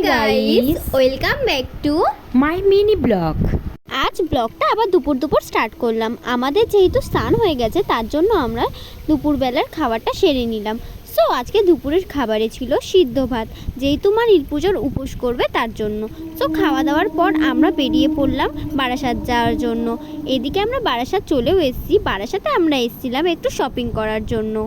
Guys, welcome back to my mini blog. আজ ব্লগটা আবার দুপুর স্টার্ট করলাম। আমাদের যেহেতু স্নান হয়ে গেছে তার জন্য আমরা দুপুরবেলার খাবারটা সেরে নিলাম। সো আজকে দুপুরের খাবারে ছিল সিদ্ধ ভাত, যেহেতু মা নীল পুজোর উপোস করবে তার জন্য। সো খাওয়া দাওয়ার পর আমরা বেরিয়ে পড়লাম বারাসাত যাওয়ার জন্য। এদিকে আমরা বারাসাত চলেও এসেছি। বারাসাতে আমরা এসেছিলাম একটু শপিং করার জন্য,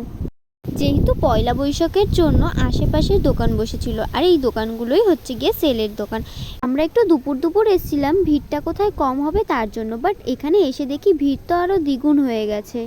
যেহেতু পয়লা বৈশাখের জন্য আশেপাশে দোকান বসেছিল, আর এই দোকানগুলোই হচ্ছে গিয়ে সেলের দোকান। আমরা একটু দুপুর এসেছিলাম ভিড়টা কোথায় কম হবে তার জন্য, বাট এখানে এসে দেখি ভিড় তো আরও দ্বিগুণ হয়ে গেছে।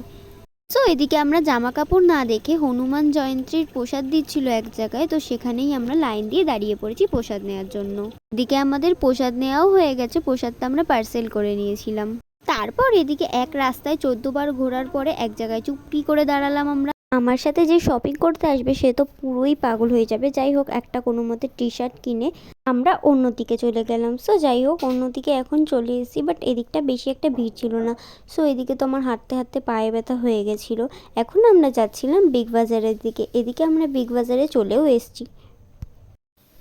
সো এদিকে আমরা জামা কাপড় না দেখে হনুমান জয়ন্তীর প্রসাদ দিচ্ছিল এক জায়গায়, তো সেখানেই আমরা লাইন দিয়ে দাঁড়িয়ে পড়েছি প্রসাদ নেওয়ার জন্য। এদিকে আমাদের প্রসাদ নেওয়াও হয়ে গেছে, প্রসাদটা আমরা পার্সেল করে নিয়েছিলাম। তারপর এদিকে এক রাস্তায় 14 বার ঘোরার পরে এক জায়গায় চুপটি করে দাঁড়ালাম আমরা। আমার সাথে যে শপিং করতে আসবে সে তো পুরোই পাগল হয়ে যাবে। যাই হোক, একটা কোনো মতে টি শার্ট কিনে আমরা অন্যদিকে চলে গেলাম। সো যাই হোক, অন্যদিকে এখন চলে এসেছি, বাট এদিকটা বেশি একটা ভিড় ছিল না। সো এদিকে তো আমার হাঁটতে হাঁটতে পায়ে ব্যথা হয়ে গেছিলো। এখন আমরা যাচ্ছিলাম বিগ বাজারের দিকে। এদিকে আমরা বিগ বাজারে চলেও এসেছি।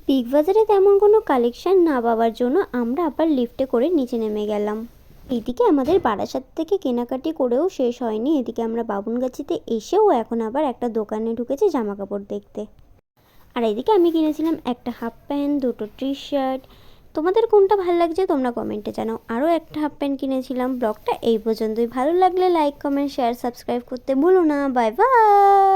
বিগ বাজারে তেমন কোনো কালেকশন না পাওয়ার জন্য আমরা আবার লিফটে করে নিচে নেমে গেলাম। এদিকে আমাদের বারাসাত থেকে কেনাকাটি করেও শেষ হয়নি। এদিকে আমরা বাবুনগাছিতে এসেও এখন আবার একটা দোকানে ঢুকেছি জামা কাপড় দেখতে। আর এদিকে আমি কিনেছিলাম একটা হাফ প্যান্ট, দুটো টি শার্ট। তোমাদের কোনটা ভালো লাগছে তোমরা কমেন্টে জানাও। আরও একটা হাফ প্যান্ট কিনেছিলাম। ব্লগটা এই পর্যন্তই। ভালো লাগলে লাইক, কমেন্ট, শেয়ার, সাবস্ক্রাইব করতে ভুলো না। Bye bye.